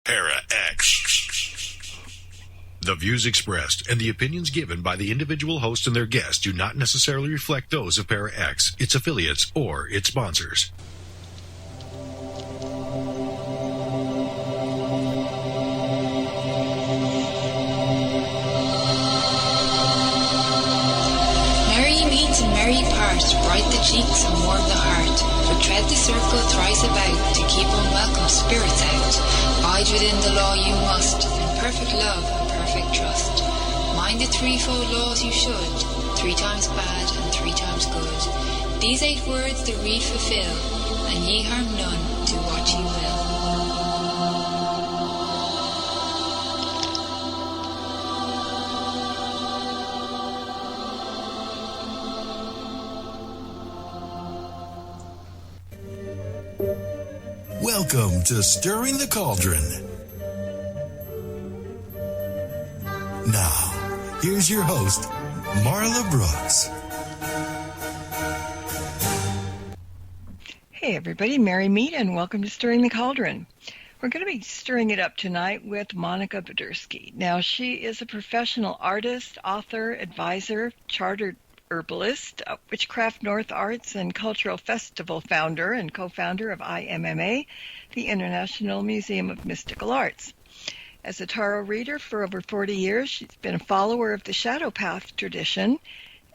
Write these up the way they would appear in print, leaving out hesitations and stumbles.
Para X. The views expressed and the opinions given by the individual host and their guests do not necessarily reflect those of Para X, its affiliates, or its sponsors. Merry part, bright the cheeks and warm the heart. For tread the circle thrice about, to keep unwelcome spirits out. Bide within the law you must, in perfect love and perfect trust. Mind the threefold laws you should, 3 times bad and 3 times good. These 8 words the read fulfill, and ye harm none, do what ye will. Welcome to Stirring the Cauldron. Now, here's your host, Marla Brooks. Hey everybody, Merry Meet and welcome to Stirring the Cauldron. We're going to be stirring it up tonight with Monica Bodirsky. Now, she is a professional artist, author, advisor, chartered herbalist, Witchcraft North Arts and Cultural Festival founder and co-founder of IMMA, the International Museum of Mystical Arts. As a tarot reader for over 40 years, she's been a follower of the Shadow Path tradition,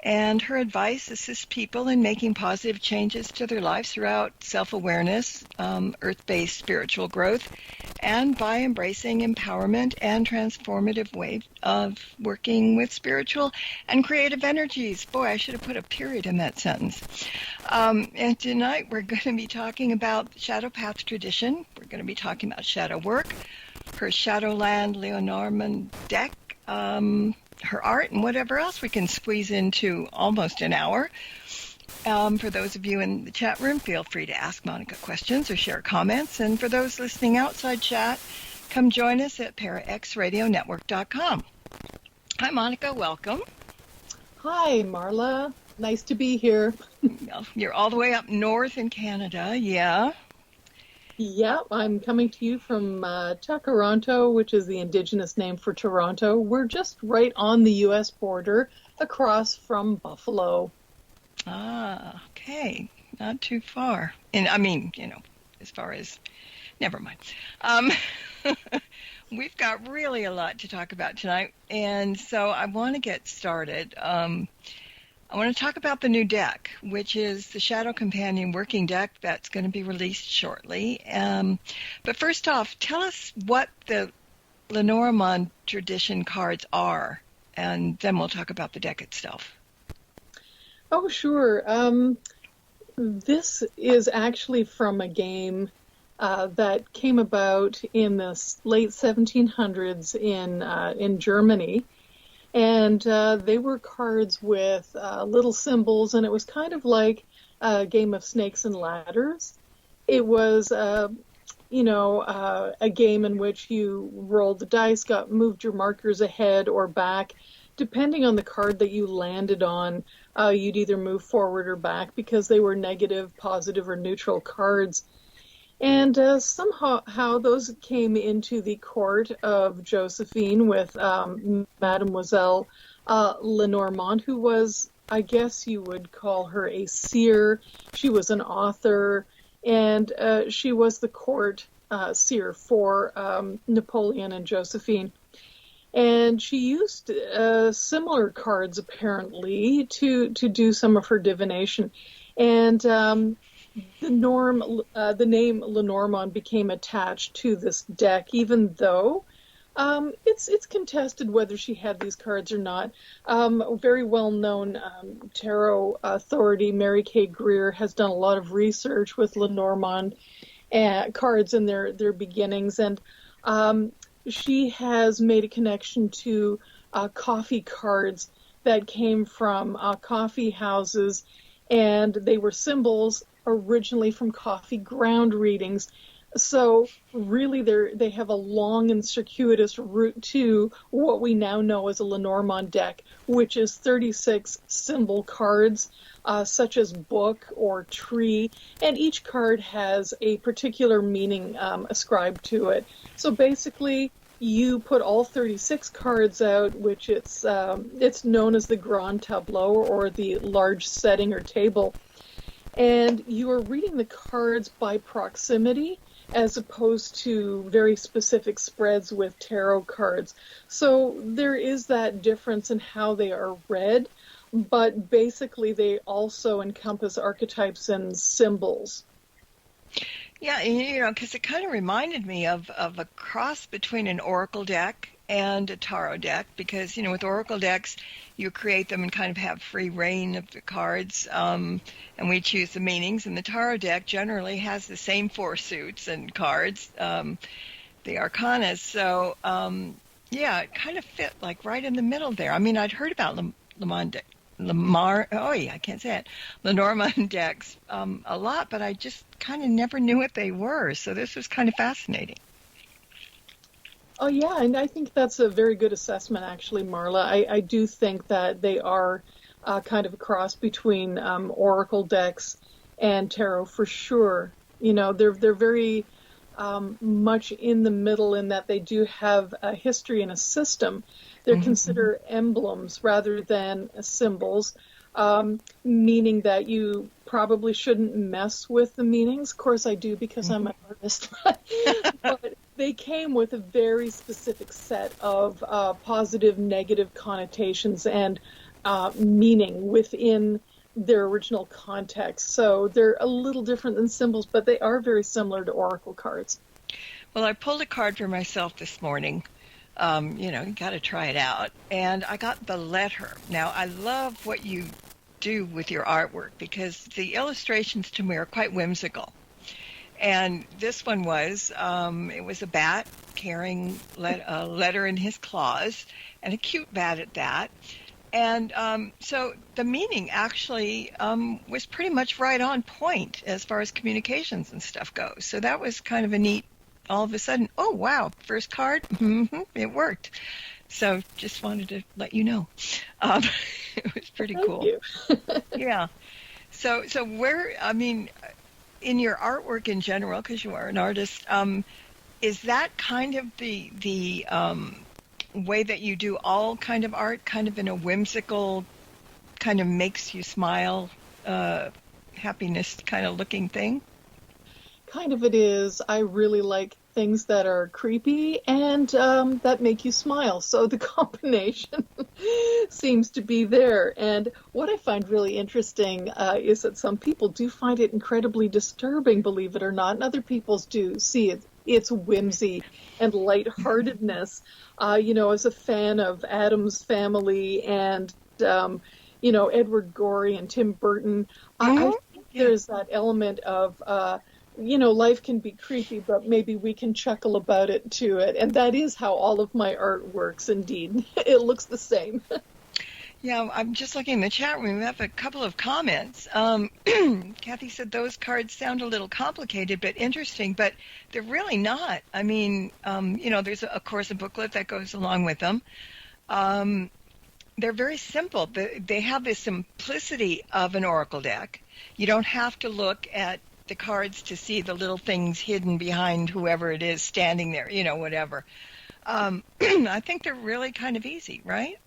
and her advice assists people in making positive changes to their lives throughout self-awareness, earth-based spiritual growth, and by embracing empowerment and transformative ways of working with spiritual and creative energies. Boy, I should have put a period in that sentence. And tonight we're going to be talking about Shadow Path tradition. We're going to be talking about shadow work, her Shadowland Lenormand deck, her art, and whatever else we can squeeze into almost an hour. For those of you in the chat room, feel free to ask Monica questions or share comments. And for those listening outside chat, come join us at paraxradionetwork.com. Hi, Monica. Welcome. Hi, Marla. Nice to be here. You're all the way up north in Canada, yeah? Yep, I'm coming to you from Toronto, which is the Indigenous name for Toronto. We're just right on the U.S. border, across from Buffalo. Ah, okay. Not too far. And I mean, as far as, never mind. We've got really a lot to talk about tonight, and so I want to get started. I want to talk about the new deck, which is the Shadow Companion working deck that's going to be released shortly. But first off, tell us what the Lenormand tradition cards are, and then we'll talk about the deck itself. Oh, sure. This is actually from a game that came about in the late 1700s in Germany. And they were cards with little symbols, and it was kind of like a game of snakes and ladders. It was, a game in which you rolled the dice, moved your markers ahead or back. Depending on the card that you landed on, you'd either move forward or back because they were negative, positive, or neutral cards. And somehow those came into the court of Josephine with Mademoiselle Lenormand, who was, I guess you would call her a seer. She was an author, and she was the court seer for Napoleon and Josephine. And she used similar cards, apparently, to do some of her divination. And the name Lenormand became attached to this deck, even though it's contested whether she had these cards or not. A very well-known tarot authority, Mary Kay Greer, has done a lot of research with Lenormand cards in their beginnings, and she has made a connection to coffee cards that came from coffee houses, and they were symbols originally from coffee ground readings. So really they have a long and circuitous route to what we now know as a Lenormand deck, which is 36 symbol cards, such as book or tree, and each card has a particular meaning ascribed to it. So basically, you put all 36 cards out, which it's known as the Grand Tableau, or the large setting or table, and you are reading the cards by proximity, as opposed to very specific spreads with tarot cards. So there is that difference in how they are read, but basically they also encompass archetypes and symbols. Yeah, because it kind of reminded me of a cross between an oracle deck and a tarot deck, because, with oracle decks, you create them and kind of have free reign of the cards, and we choose the meanings, and the tarot deck generally has the same four suits and cards, the arcanas, so, it kind of fit, like, right in the middle there. I mean, I'd heard about Lenormand decks a lot, but I just kind of never knew what they were, so this was kind of fascinating. Oh, yeah, and I think that's a very good assessment, actually, Marla. I do think that they are kind of a cross between oracle decks and tarot, for sure. They're very much in the middle in that they do have a history and a system. They're considered emblems rather than symbols, meaning that you probably shouldn't mess with the meanings. Of course I do, because I'm an artist. But they came with a very specific set of positive, negative connotations and meaning within their original context. So they're a little different than symbols, but they are very similar to oracle cards. Well, I pulled a card for myself this morning. You got to try it out. And I got the letter. Now, I love what you do with your artwork, because the illustrations to me are quite whimsical. And this one was, it was a bat carrying a letter in his claws, and a cute bat at that. And so the meaning actually was pretty much right on point as far as communications and stuff goes. So that was kind of a neat, all of a sudden, oh, wow, first card, it worked. So just wanted to let you know. It was pretty cool. Thank you. Yeah. So where, in your artwork in general, because you are an artist, is that kind of the way that you do all kind of art, kind of in a whimsical, kind of makes you smile, happiness kind of looking thing? Kind of it is. I really like things that are creepy and that make you smile. So the combination seems to be there. And what I find really interesting is that some people do find it incredibly disturbing, believe it or not, and other people do see its whimsy and lightheartedness. As a fan of Addams Family and, Edward Gorey and Tim Burton, I think there's that element of life can be creepy, but maybe we can chuckle about it to it. And that is how all of my art works, indeed. It looks the same. Yeah, I'm just looking in the chat room. We have a couple of comments. Kathy said those cards sound a little complicated but interesting, but they're really not. I mean, there's, of course, a booklet that goes along with them. They're very simple. They have the simplicity of an oracle deck. You don't have to look at the cards to see the little things hidden behind whoever it is standing there, whatever. I think they're really kind of easy, right?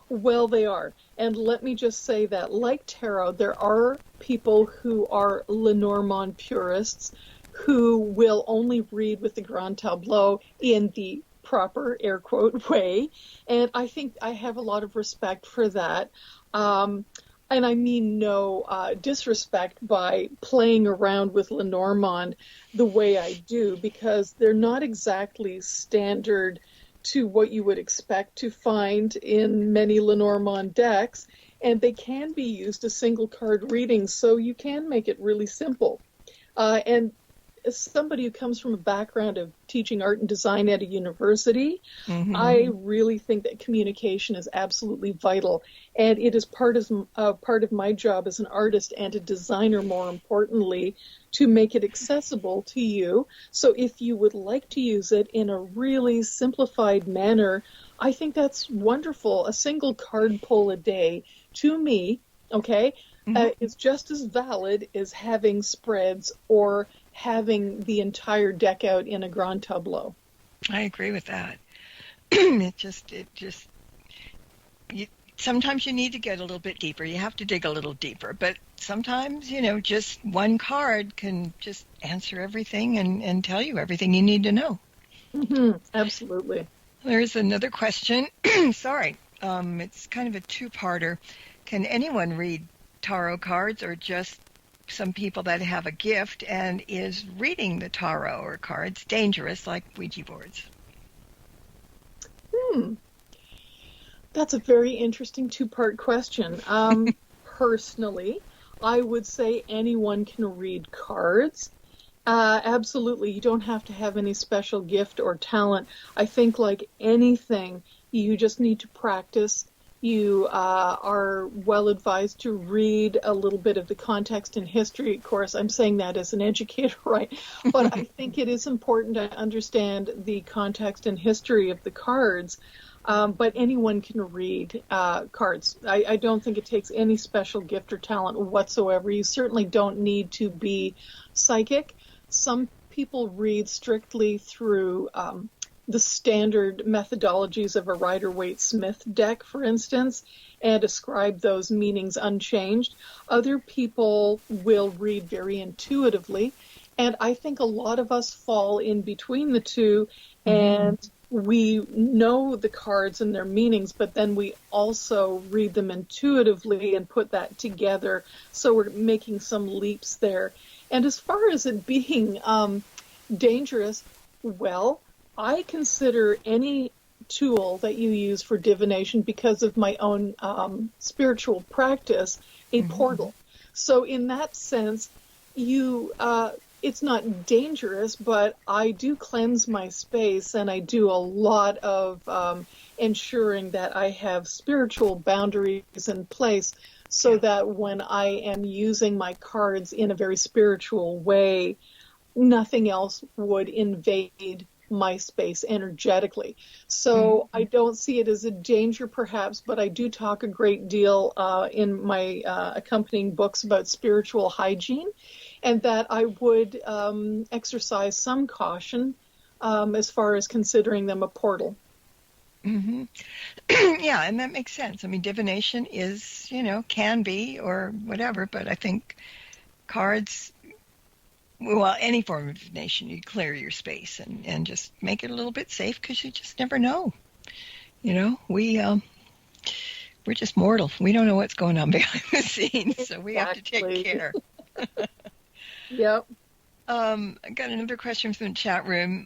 Well, they are. And let me just say that, like tarot, there are people who are Lenormand purists who will only read with the Grand Tableau in the proper, air quote, way. And I think I have a lot of respect for that. And I mean no disrespect by playing around with Lenormand the way I do, because they're not exactly standard to what you would expect to find in many Lenormand decks, and they can be used as single card readings, so you can make it really simple. And as somebody who comes from a background of teaching art and design at a university, Mm-hmm. I really think that communication is absolutely vital. And it is part of my job as an artist and a designer, more importantly, to make it accessible to you. So if you would like to use it in a really simplified manner, I think that's wonderful. A single card pull a day, to me, okay, is just as valid as having spreads or having the entire deck out in a grand tableau. I agree with that. Sometimes you need to get a little bit deeper. You have to dig a little deeper. But sometimes, just one card can just answer everything and tell you everything you need to know. Mm-hmm. Absolutely. There's another question. Sorry. It's kind of a two-parter. Can anyone read tarot cards, or just some people that have a gift? And is reading the tarot or cards dangerous like Ouija boards? That's a very interesting two-part question. Personally, I would say anyone can read cards. Absolutely. You don't have to have any special gift or talent. I think like anything, you just need to practice. You are well advised to read a little bit of the context and history. Of course, I'm saying that as an educator, right? But I think it is important to understand the context and history of the cards. But anyone can read cards. I don't think it takes any special gift or talent whatsoever. You certainly don't need to be psychic. Some people read strictly through the standard methodologies of a Rider-Waite-Smith deck, for instance, and ascribe those meanings unchanged. Other people will read very intuitively, and I think a lot of us fall in between the two, and we know the cards and their meanings, but then we also read them intuitively and put that together, so we're making some leaps there. And as far as it being dangerous, well, I consider any tool that you use for divination, because of my own spiritual practice, a portal. So in that sense, it's not dangerous, but I do cleanse my space, and I do a lot of ensuring that I have spiritual boundaries in place, so that when I am using my cards in a very spiritual way, nothing else would invade my space energetically. So I don't see it as a danger, perhaps, but I do talk a great deal in my accompanying books about spiritual hygiene, and that I would exercise some caution as far as considering them a portal. Yeah, and that makes sense. I mean, divination is, can be or whatever, but I think cards, well, any form of divination, you clear your space and just make it a little bit safe, because you just never know. We're just mortal. We don't know what's going on behind the scenes, so we have to take care. Yep. I got another question from the chat room.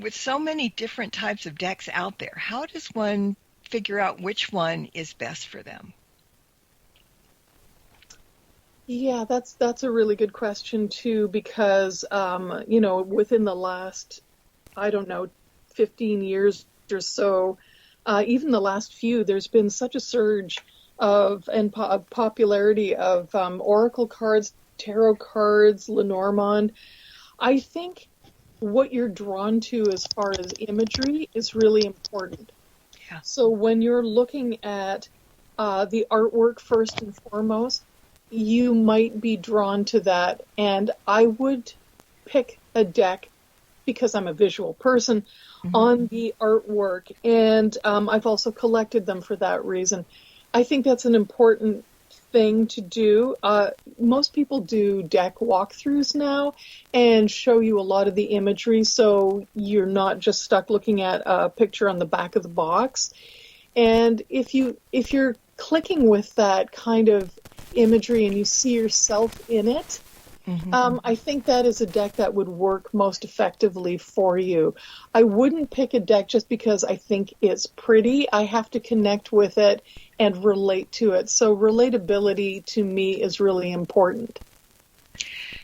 With so many different types of decks out there, how does one figure out which one is best for them? Yeah, that's a really good question too, because within the last, 15 years or so, even the last few, there's been such a surge of popularity of oracle cards, tarot cards, Lenormand. I think what you're drawn to as far as imagery is really important. Yeah. So when you're looking at the artwork first and foremost, you might be drawn to that. And I would pick a deck, because I'm a visual person, on the artwork. And I've also collected them for that reason. I think that's an important thing to do. Most people do deck walkthroughs now and show you a lot of the imagery, so you're not just stuck looking at a picture on the back of the box. And if you're clicking with that kind of imagery and you see yourself in it, I think that is a deck that would work most effectively for you. I wouldn't pick a deck just because I think it's pretty. I have to connect with it and relate to it. So relatability to me is really important.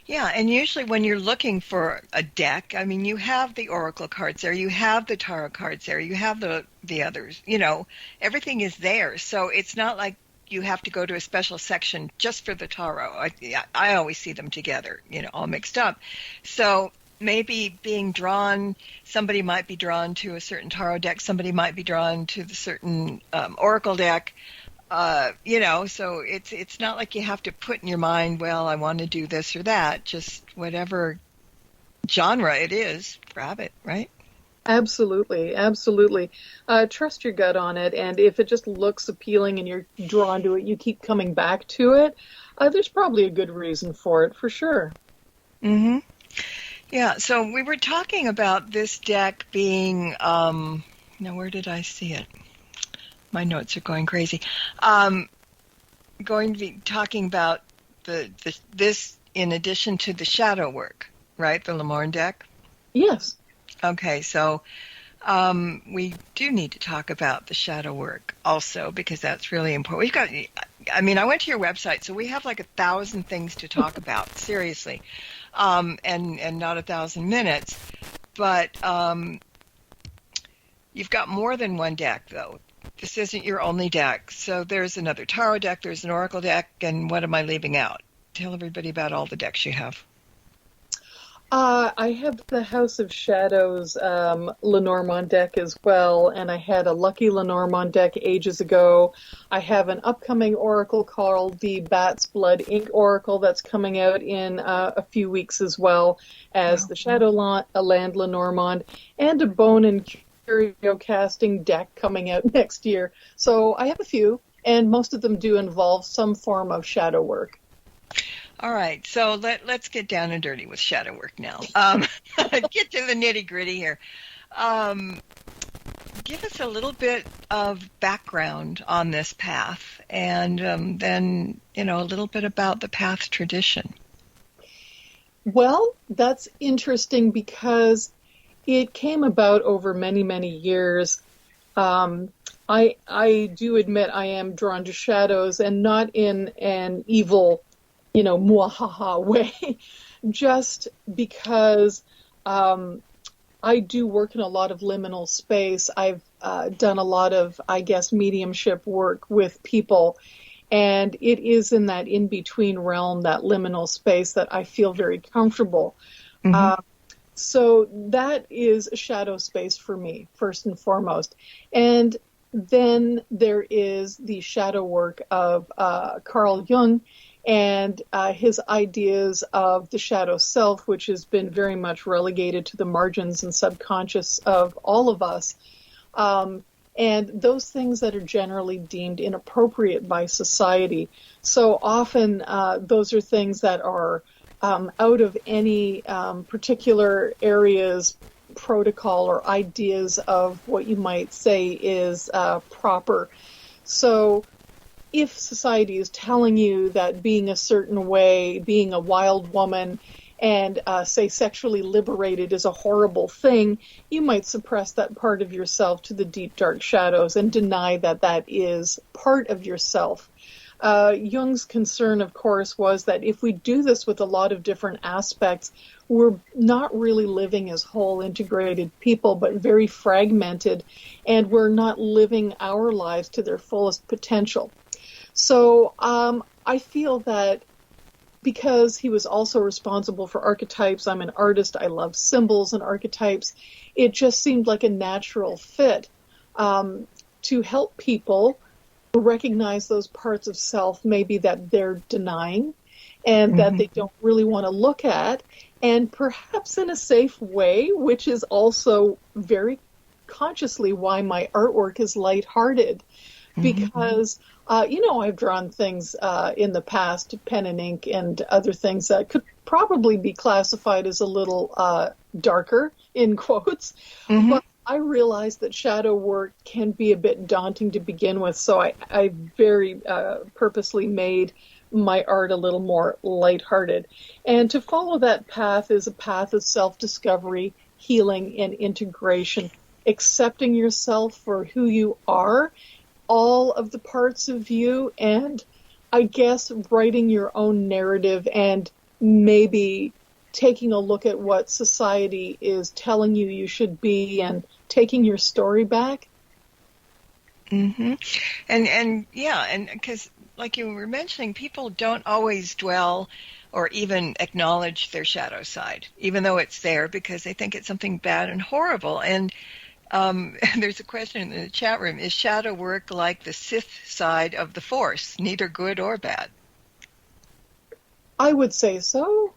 Yeah, and usually when you're looking for a deck, I mean, you have the oracle cards there, you have the tarot cards there, you have the others, everything is there. So it's not like you have to go to a special section just for the tarot. I always see them together, all mixed up. So maybe somebody might be drawn to a certain tarot deck, somebody might be drawn to the certain oracle deck. So it's not like you have to put in your mind, well, I want to do this or that. Just whatever genre it is, grab it, right? Absolutely, absolutely. Trust your gut on it, and if it just looks appealing and you're drawn to it, you keep coming back to it, there's probably a good reason for it, for sure. Mm-hmm. Yeah, so we were talking about this deck being, now where did I see it? My notes are going crazy. Going to be talking about this in addition to the shadow work, right? The Lenormand deck? Yes. Okay, so we do need to talk about the shadow work also, because that's really important. I went to your website, so we have like 1,000 things to talk about, seriously, and not 1,000 minutes. But you've got more than one deck, though. This isn't your only deck. So there's another tarot deck, there's an oracle deck, and what am I leaving out? Tell everybody about all the decks you have. I have the House of Shadows Lenormand deck as well, and I had a Lucky Lenormand deck ages ago. I have an upcoming oracle called the Bat's Blood Ink Oracle that's coming out in a few weeks as well as the Shadowland Lenormand, and a bone and curio casting deck coming out next year. So I have a few, and most of them do involve some form of shadow work. All right, so let's get down and dirty with shadow work now. Get to the nitty-gritty here. Give us a little bit of background on this path, and then, a little bit about the path tradition. Well, that's interesting because it came about over many, many years. I do admit I am drawn to shadows, and not in an evil, muahaha way, just because I do work in a lot of liminal space. I've done a lot of, mediumship work with people, and it is in that in-between realm, that liminal space, that I feel very comfortable. Mm-hmm. So that is a shadow space for me, first and foremost. And then there is the shadow work of Carl Jung and his ideas of the shadow self, which has been very much relegated to the margins and subconscious of all of us. And those things that are generally deemed inappropriate by society. So often those are things that are out of any particular area's protocol or ideas of what you might say is proper. So if society is telling you that being a certain way, being a wild woman, and say sexually liberated is a horrible thing, you might suppress that part of yourself to the deep, dark shadows and deny that that is part of yourself. Jung's concern, of course, was that if we do this with a lot of different aspects, we're not really living as whole, integrated people, but very fragmented, and we're not living our lives to their fullest potential. So I feel that because he was also responsible for archetypes, I'm an artist, I love symbols and archetypes, it just seemed like a natural fit to help people recognize those parts of self maybe that they're denying and that they don't really want to look at, and perhaps in a safe way, which is also very consciously why my artwork is lighthearted, because I've drawn things in the past, pen and ink and other things that could probably be classified as a little darker, in quotes, but I realized that shadow work can be a bit daunting to begin with, so I very purposely made my art a little more lighthearted. And to follow that path is a path of self-discovery, healing, and integration, accepting yourself for who you are, all of the parts of you, and I guess writing your own narrative and maybe taking a look at what society is telling you should be and taking your story back. Mm-hmm. And yeah, and because like you were mentioning, people don't always dwell or even acknowledge their shadow side, even though it's there, because they think it's something bad and horrible. And there's a question in the chat room: is shadow work like the Sith side of the Force, neither good or bad? I would say so.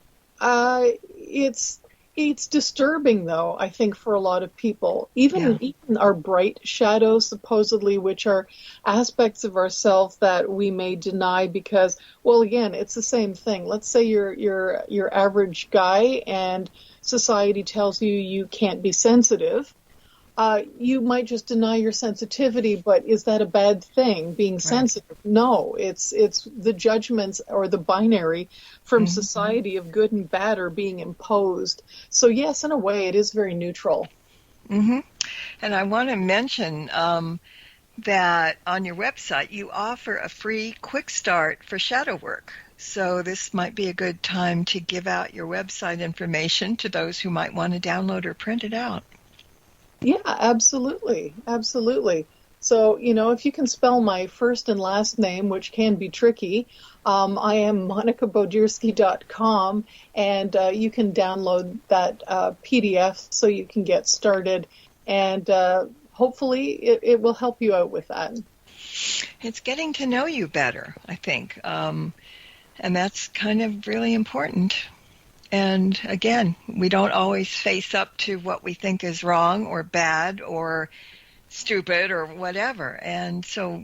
It's disturbing, though, I think, for a lot of people. Even our bright shadows, supposedly, which are aspects of ourselves that we may deny because, well, again, it's the same thing. Let's say you're your average guy and society tells you can't be sensitive. You might just deny your sensitivity, but is that a bad thing, being sensitive? No, it's the judgments or the binary from society of good and bad are being imposed. So yes, in a way, it is very neutral. Mm-hmm. And I want to mention that on your website, you offer a free quick start for shadow work. So this might be a good time to give out your website information to those who might want to download or print it out. Yeah, absolutely. Absolutely. So, if you can spell my first and last name, which can be tricky, I am monicabodirsky.com, and you can download that PDF so you can get started, and hopefully it will help you out with that. It's getting to know you better, I think, and that's kind of really important. And again, we don't always face up to what we think is wrong or bad or stupid or whatever. And so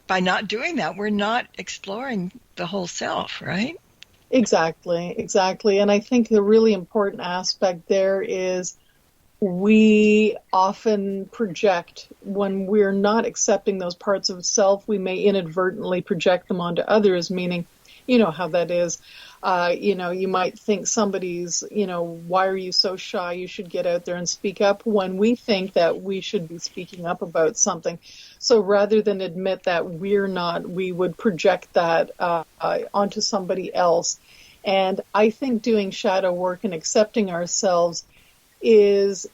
by not doing that, we're not exploring the whole self, right? Exactly. And I think the really important aspect there is we often project when we're not accepting those parts of self, we may inadvertently project them onto others, meaning, you know how that is. You might think somebody's, why are you so shy? You should get out there and speak up, when we think that we should be speaking up about something. So rather than admit that we're not, we would project that onto somebody else. And I think doing shadow work and accepting ourselves is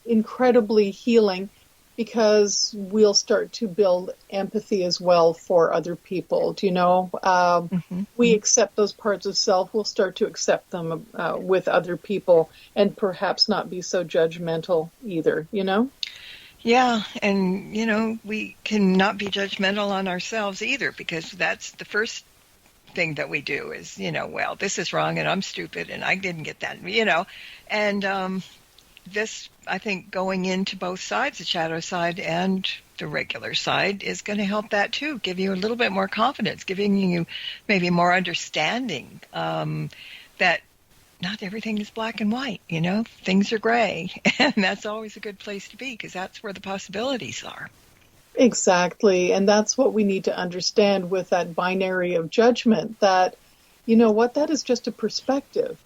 incredibly healing, because we'll start to build empathy as well for other people. Do you know? We accept those parts of self, we'll start to accept them with other people and perhaps not be so judgmental either, Yeah, and, we cannot be judgmental on ourselves either, because that's the first thing that we do is, well, this is wrong and I'm stupid and I didn't get that, and this, I think, going into both sides, the shadow side and the regular side, is going to help that too, give you a little bit more confidence, giving you maybe more understanding that not everything is black and white, things are gray, and that's always a good place to be, because that's where the possibilities are. Exactly, and that's what we need to understand with that binary of judgment, that, that is just a perspective.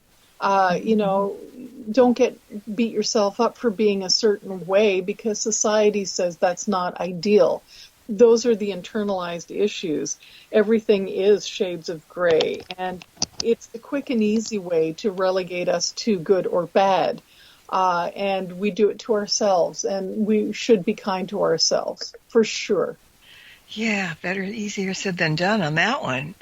Don't beat yourself up for being a certain way because society says that's not ideal. Those are the internalized issues. Everything is shades of gray, and it's the quick and easy way to relegate us to good or bad. And we do it to ourselves, and we should be kind to ourselves, for sure. Yeah, easier said than done on that one.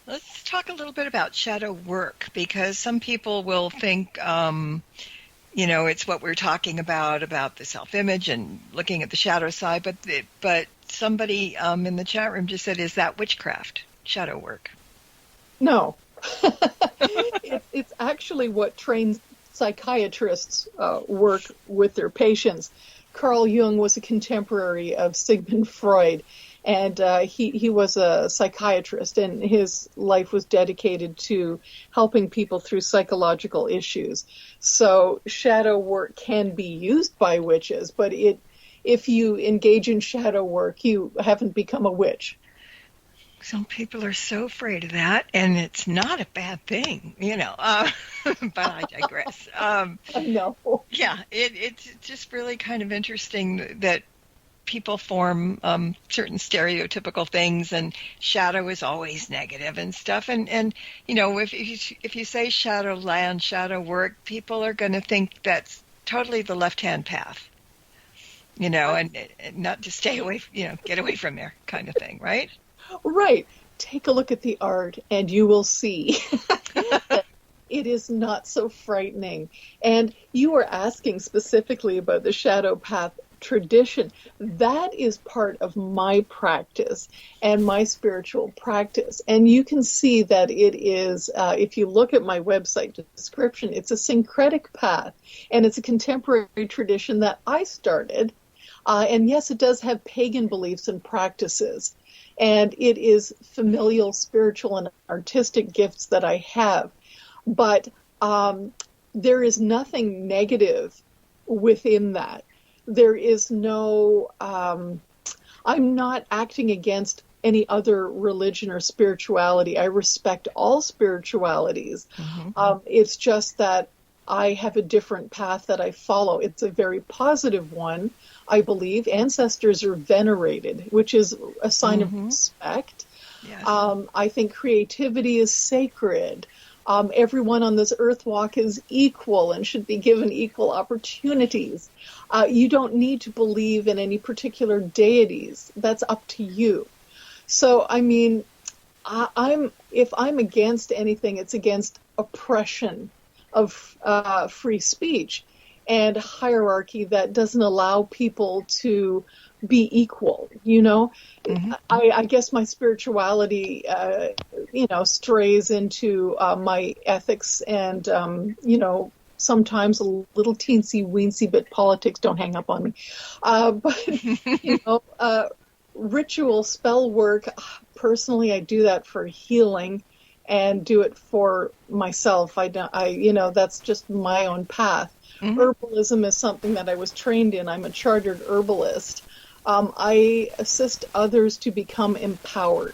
Let's talk a little bit about shadow work, because some people will think, it's what we're talking about the self-image and looking at the shadow side. But somebody in the chat room just said, is that witchcraft, shadow work? No. It's actually what trained psychiatrists work with their patients. Carl Jung was a contemporary of Sigmund Freud. And he was a psychiatrist, and his life was dedicated to helping people through psychological issues. So shadow work can be used by witches, but if you engage in shadow work, you haven't become a witch. Some people are so afraid of that, and it's not a bad thing, but I digress. No. Yeah, it's just really kind of interesting that people form certain stereotypical things, and shadow is always negative and stuff. And if you say Shadowland, shadow work, people are going to think that's totally the left-hand path, and not to stay away, get away from there kind of thing, right? Right. Take a look at the art and you will see it is not so frightening. And you were asking specifically about the shadow path tradition. That is part of my practice and my spiritual practice. And you can see that it is, if you look at my website description, it's a syncretic path, and it's a contemporary tradition that I started. And yes, it does have pagan beliefs and practices. And it is familial, spiritual, and artistic gifts that I have. But there is nothing negative within that. There is no, I'm not acting against any other religion or spirituality. I respect all spiritualities. Mm-hmm. It's just that I have a different path that I follow. It's a very positive one, I believe. Ancestors are venerated, which is a sign of respect. Yes. I think creativity is sacred. Everyone on this earth walk is equal and should be given equal opportunities. You don't need to believe in any particular deities. That's up to you. So, I mean, if I'm against anything, it's against oppression of free speech and hierarchy that doesn't allow people to be equal, Mm-hmm. I guess my spirituality, strays into my ethics and, sometimes a little teensy-weensy bit politics. Don't hang up on me. But, ritual spell work, personally, I do that for healing and do it for myself. That's just my own path. Mm-hmm. Herbalism is something that I was trained in. I'm a chartered herbalist. I assist others to become empowered.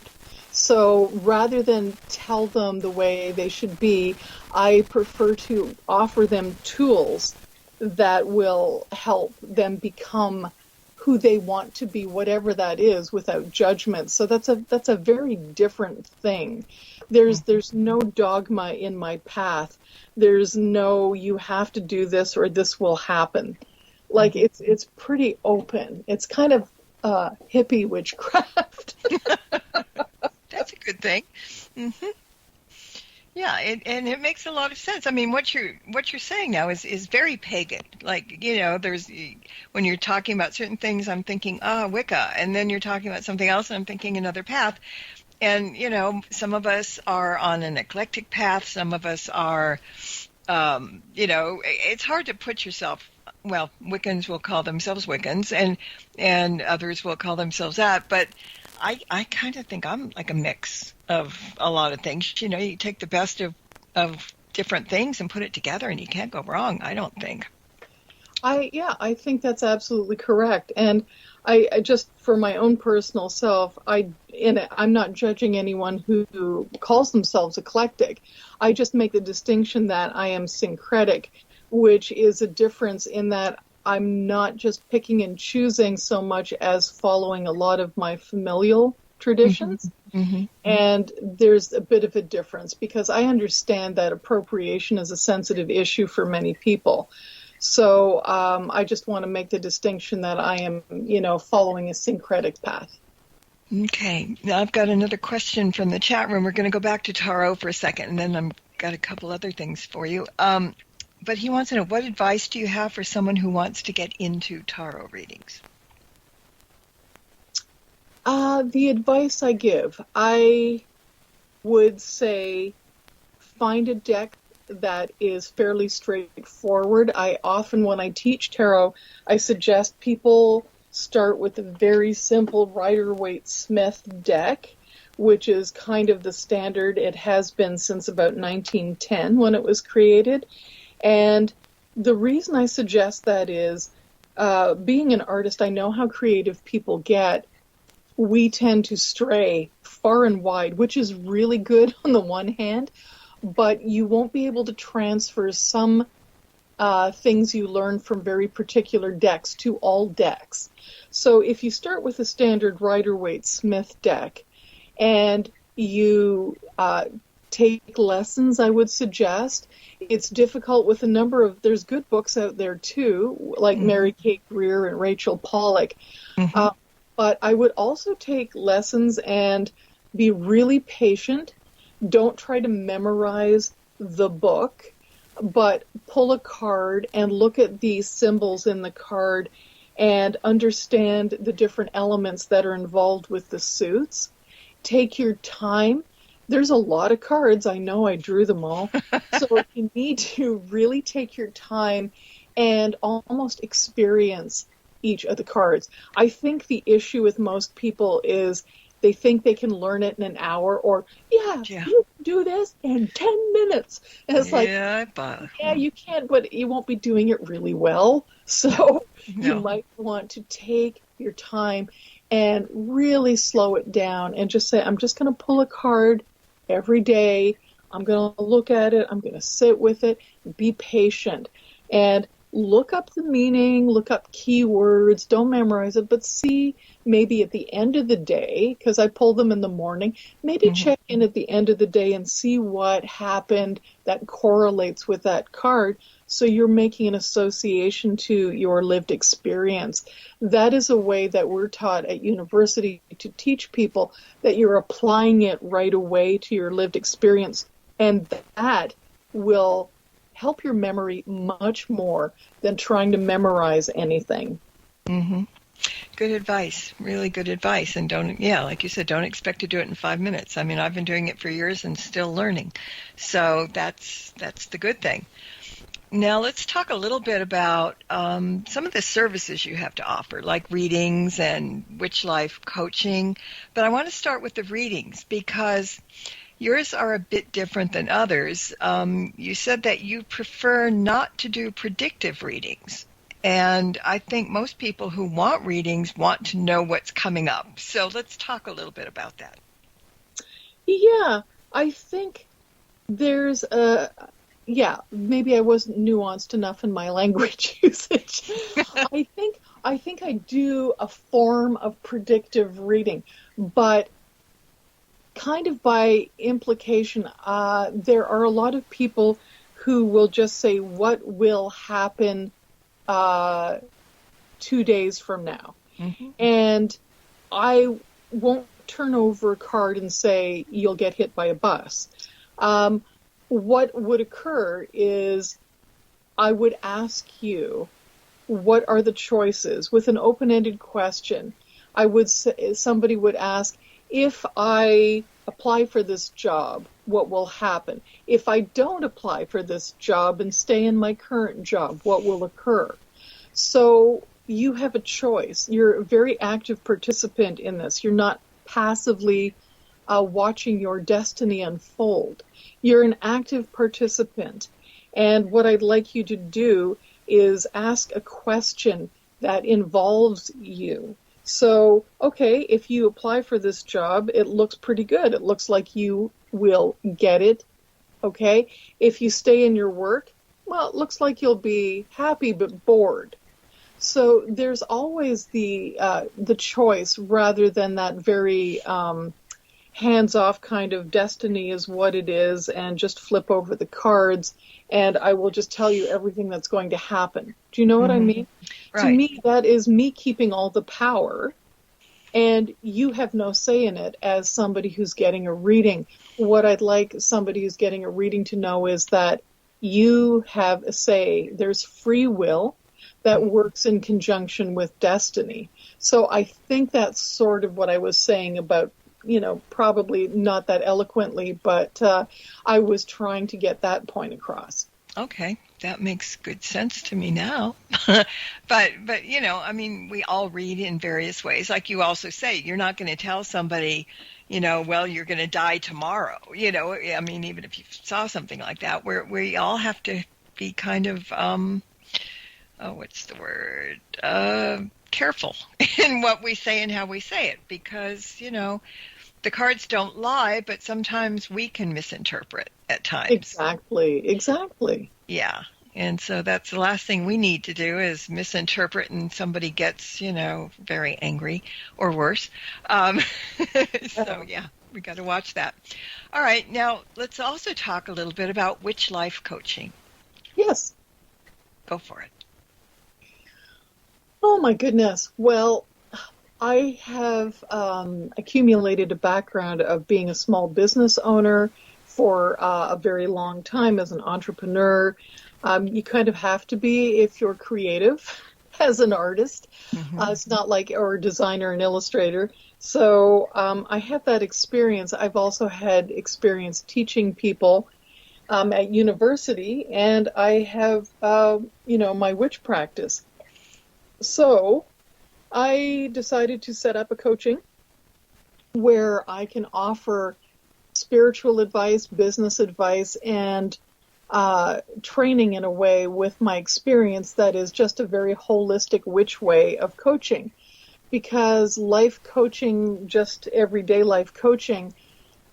So rather than tell them the way they should be, I prefer to offer them tools that will help them become who they want to be, whatever that is, without judgment. So that's a very different thing. There's no dogma in my path. There's no you have to do this or this will happen. Like it's pretty open. It's kind of hippie witchcraft. That's a good thing. Mm-hmm. Yeah, and it makes a lot of sense. I mean, what you're saying now is very pagan. Like, there's when you're talking about certain things, I'm thinking, Wicca, and then you're talking about something else, and I'm thinking another path. And some of us are on an eclectic path. Some of us are, it's hard to put yourself. Well, Wiccans will call themselves Wiccans, and others will call themselves that. But I kind of think I'm like a mix of a lot of things. You take the best of different things and put it together, and you can't go wrong, I don't think. I think that's absolutely correct. And I just, for my own personal self, I'm not judging anyone who calls themselves eclectic. I just make the distinction that I am syncretic, which is a difference in that I'm not just picking and choosing so much as following a lot of my familial traditions. Mm-hmm. And there's a bit of a difference because I understand that appropriation is a sensitive issue for many people. So I just want to make the distinction that I am, following a syncretic path. Okay. Now I've got another question from the chat room. We're going to go back to tarot for a second, and then I've got a couple other things for you. But he wants to know, what advice do you have for someone who wants to get into tarot readings? The advice I give, I would say find a deck that is fairly straightforward. I often, when I teach tarot, I suggest people start with a very simple Rider-Waite-Smith deck, which is kind of the standard. It has been since about 1910 when it was created. And the reason I suggest that is, being an artist, I know how creative people get. We tend to stray far and wide, which is really good on the one hand, but you won't be able to transfer some things you learn from very particular decks to all decks. So if you start with a standard Rider-Waite Smith deck and you take lessons, I would suggest. It's difficult with a number of, there's good books out there too, like Mary Kate Greer and Rachel Pollack. But I would also take lessons and be really patient. Don't try to memorize the book, but pull a card and look at the symbols in the card and understand the different elements that are involved with the suits. Take your time. There's a lot of cards. I know I drew them all. So you need to really take your time and almost experience each of the cards. I think the issue with most people is they think they can learn it in an hour or, you can do this in 10 minutes. And it's you can, but you won't be doing it really well. So you might want to take your time and really slow it down and just say, I'm just going to pull a card every day. I'm going to look at it. I'm going to sit with it. Be patient and look up the meaning, look up keywords. Don't memorize it, but see maybe at the end of the day, because I pull them in the morning, maybe check in at the end of the day and see what happened that correlates with that card. So you're making an association to your lived experience. That is a way that we're taught at university to teach people that you're applying it right away to your lived experience. And that will help your memory much more than trying to memorize anything. Good advice. Really good advice. And like you said, don't expect to do it in 5 minutes. I mean, I've been doing it for years and still learning. So that's the good thing. Now let's talk a little bit about some of the services you have to offer, like readings and Witch Life coaching. But I want to start with the readings because yours are a bit different than others. You said that you prefer not to do predictive readings. And I think most people who want readings want to know what's coming up. So let's talk a little bit about that. Yeah, I think there's maybe I wasn't nuanced enough in my language usage. I think I do a form of predictive reading, but kind of by implication, there are a lot of people who will just say what will happen 2 days from now. And I won't turn over a card and say you'll get hit by a bus. What would occur is I would ask you, what are the choices? With an open-ended question, I would say, somebody would ask, if I apply for this job, what will happen? If I don't apply for this job and stay in my current job, what will occur? So you have a choice. You're a very active participant in this. You're not passively watching your destiny unfold. You're an active participant. And what I'd like you to do is ask a question that involves you. So, okay, if you apply for this job, it looks pretty good. It looks like you will get it. Okay. If you stay in your work, well, it looks like you'll be happy but bored. So there's always the choice rather than that very hands-off kind of destiny is what it is and just flip over the cards and I will just tell you everything that's going to happen. Do you know what I mean? Right. To me, that is me keeping all the power and you have no say in it as somebody who's getting a reading. What I'd like somebody who's getting a reading to know is that you have a say. There's free will that works in conjunction with destiny. So I think that's sort of what I was saying about, probably not that eloquently, but I was trying to get that point across. Okay, that makes good sense to me now. but we all read in various ways. Like you also say, you're not going to tell somebody, well, you're going to die tomorrow. Even if you saw something like that, we all have to be kind of, careful in what we say and how we say it because, the cards don't lie, but sometimes we can misinterpret at times. Exactly. Yeah. And so that's the last thing we need to do is misinterpret and somebody gets, very angry or worse. So, yeah, we got to watch that. All right. Now, let's also talk a little bit about witch life coaching. Yes. Go for it. Oh, my goodness. Well, I have accumulated a background of being a small business owner for a very long time as an entrepreneur. You kind of have to be if you're creative as an artist. It's not like, or a designer and illustrator. So I have that experience. I've also had experience teaching people at university, and I have, my witch practice. So I decided to set up a coaching where I can offer spiritual advice, business advice, and training in a way with my experience that is just a very holistic witch way of coaching. Because life coaching, just everyday life coaching,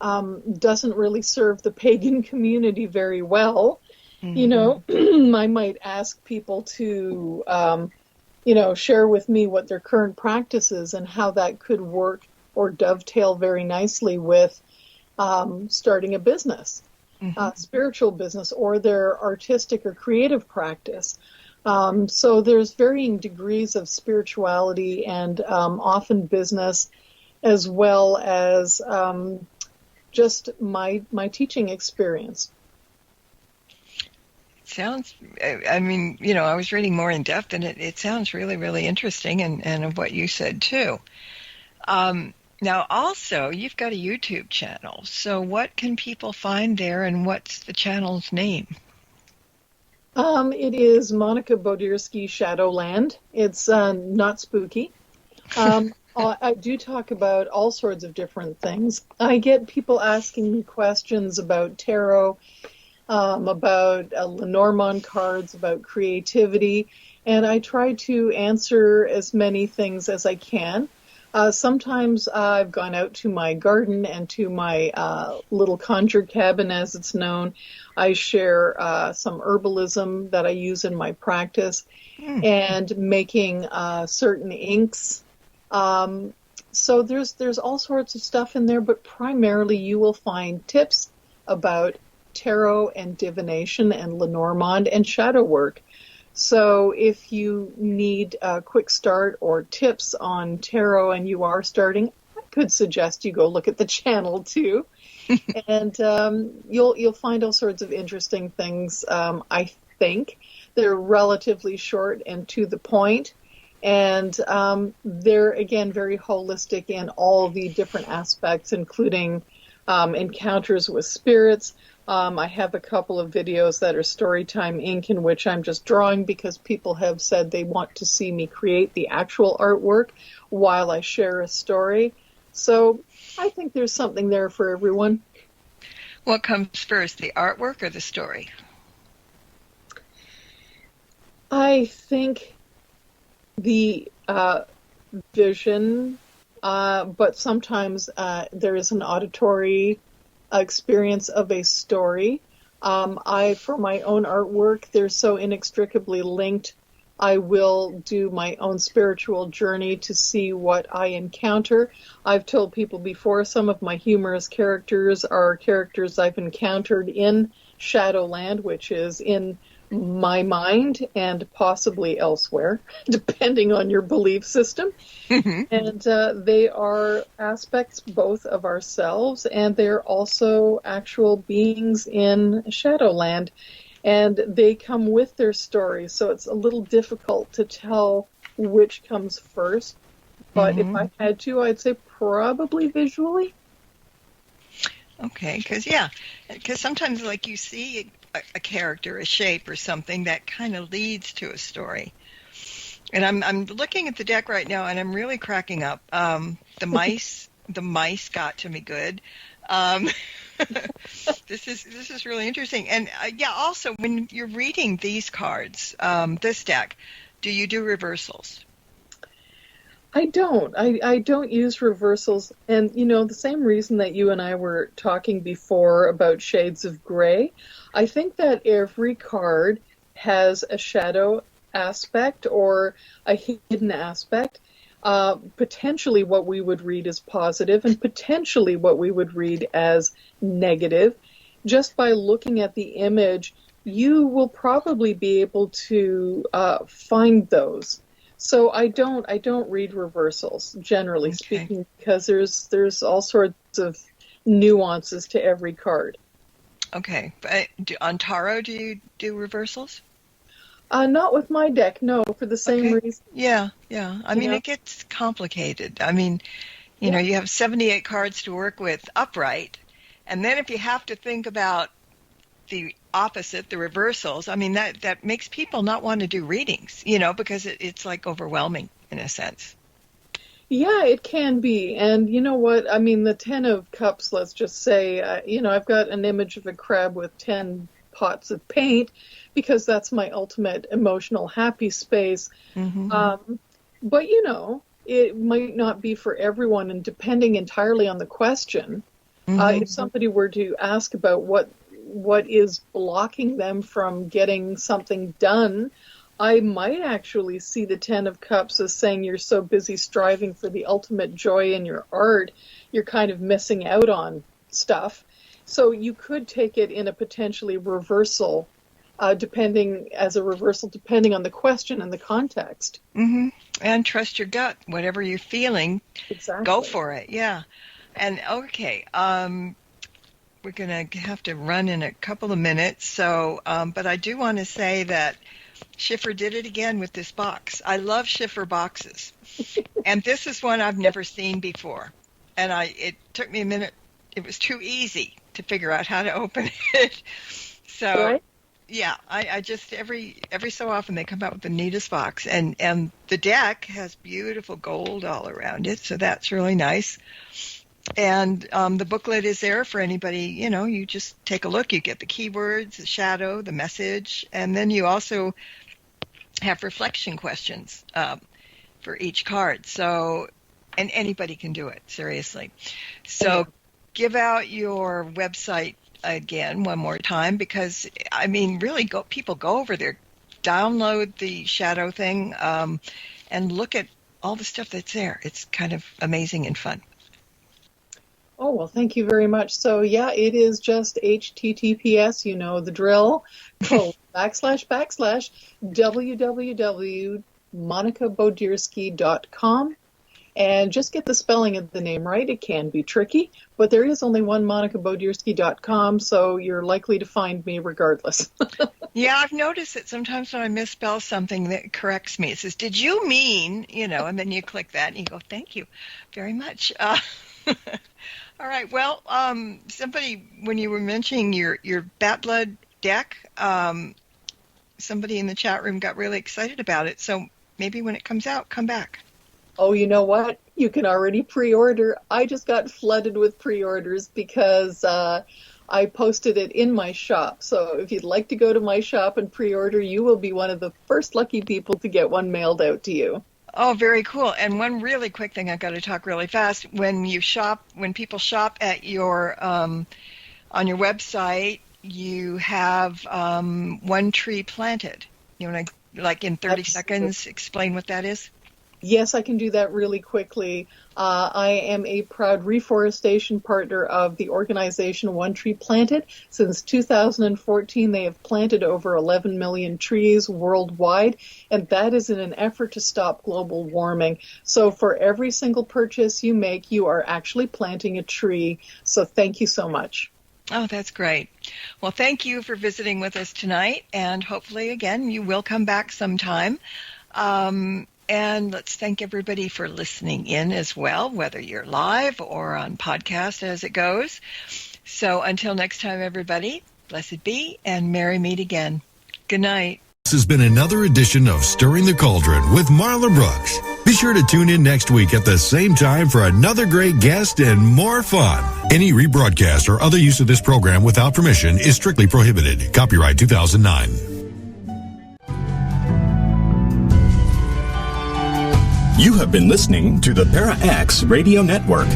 doesn't really serve the pagan community very well. I might ask people to, share with me what their current practice is and how that could work or dovetail very nicely with starting a business, spiritual business, or their artistic or creative practice. So there's varying degrees of spirituality and often business, as well as just my teaching experience. Sounds, I was reading more in depth, and it sounds really, really interesting, and of what you said, too. Now, also, you've got a YouTube channel. So what can people find there, and what's the channel's name? It is Monica Bodirsky Shadowland. It's not spooky. I do talk about all sorts of different things. I get people asking me questions about tarot, about Lenormand cards, about creativity, and I try to answer as many things as I can. Sometimes I've gone out to my garden and to my little conjure cabin, as it's known. I share some herbalism that I use in my practice and making certain inks. So there's all sorts of stuff in there, but primarily you will find tips about tarot and divination and Lenormand and shadow work. So if you need a quick start or tips on tarot and you are starting, I could suggest you go look at the channel too. And you'll find all sorts of interesting things. I think they're relatively short and to the point. And they're, again, very holistic in all the different aspects, including encounters with spirits. I have a couple of videos that are storytime ink in which I'm just drawing because people have said they want to see me create the actual artwork while I share a story. So I think there's something there for everyone. What comes first, the artwork or the story? I think the vision, but sometimes there is an auditory experience of a story. For my own artwork, they're so inextricably linked. I will do my own spiritual journey to see what I encounter. I've told people before some of my humorous characters are characters I've encountered in Shadowland, which is in my mind and possibly elsewhere, depending on your belief system. And they are aspects both of ourselves, and they're also actual beings in Shadowland. And they come with their stories, so it's a little difficult to tell which comes first. But if I had to, I'd say probably visually. Okay, because sometimes, like, you see a character, a shape or something that kind of leads to a story. And I'm looking at the deck right now, and I'm really cracking up. The mice got to me good. This is really interesting. And also when you're reading these cards, this deck, do you do reversals? I don't. I don't use reversals. And, the same reason that you and I were talking before about shades of gray, I think that every card has a shadow aspect or a hidden aspect, potentially what we would read as positive and potentially what we would read as negative. Just by looking at the image, you will probably be able to find those. So I don't read reversals, generally speaking, because there's all sorts of nuances to every card. Okay. But on tarot, do you do reversals? Not with my deck, no, for the same reason. Yeah. I mean, it gets complicated. I mean, you know, you have 78 cards to work with upright, and then if you have to think about the opposite, the reversals, I mean, that makes people not want to do readings, you know, because it's like overwhelming in a sense. Yeah, it can be. And you know what? I mean, the 10 of Cups, let's just say, you know, I've got an image of a crab with 10 pots of paint because that's my ultimate emotional happy space. Mm-hmm. But, you know, it might not be for everyone, and depending entirely on the question, if somebody were to ask about what is blocking them from getting something done, I might actually see the 10 of Cups as saying you're so busy striving for the ultimate joy in your art, you're kind of missing out on stuff. So you could take it in a potentially reversal, depending on the question and the context. Mm-hmm. And trust your gut. Whatever you're feeling, exactly. Go for it. Yeah. And okay, we're going to have to run in a couple of minutes. So, but I do want to say that Schiffer did it again with this box. I love Schiffer boxes. And this is one I've never seen before. And it took me a minute. It was too easy to figure out how to open it. So, right? Yeah, I just, every so often they come out with the neatest box. And the deck has beautiful gold all around it. So that's really nice. And the booklet is there for anybody, you know, you just take a look. You get the keywords, the shadow, the message, and then you also have reflection questions for each card. So, and anybody can do it, seriously. So give out your website again one more time because, I mean, really people go over there, download the shadow thing, and look at all the stuff that's there. It's kind of amazing and fun. Oh, well, thank you very much. So, yeah, it is just HTTPS, you know the drill, www.monicabodirsky.com. And just get the spelling of the name right. It can be tricky, but there is only one monicabodirsky.com, so you're likely to find me regardless. Yeah, I've noticed that sometimes when I misspell something that corrects me, it says, did you mean, you know, and then you click that and you go, thank you very much. All right. Well, somebody, when you were mentioning your Bat Blood deck, somebody in the chat room got really excited about it. So maybe when it comes out, come back. Oh, you know what? You can already pre-order. I just got flooded with pre-orders because I posted it in my shop. So if you'd like to go to my shop and pre-order, you will be one of the first lucky people to get one mailed out to you. Oh, very cool. And one really quick thing, I've got to talk really fast. When people shop at your on your website, you have one tree planted. You want to, like in 30 seconds, explain what that is? Yes, I can do that really quickly. I am a proud reforestation partner of the organization One Tree Planted. Since 2014, they have planted over 11 million trees worldwide, and that is in an effort to stop global warming. So for every single purchase you make, you are actually planting a tree. So thank you so much. Oh, that's great. Well, thank you for visiting with us tonight, and hopefully, again, you will come back sometime. And let's thank everybody for listening in as well, whether you're live or on podcast as it goes. So until next time, everybody, blessed be and merry meet again. Good night. This has been another edition of Stirring the Cauldron with Marla Brooks. Be sure to tune in next week at the same time for another great guest and more fun. Any rebroadcast or other use of this program without permission is strictly prohibited. Copyright 2009. You have been listening to the Para X Radio Network.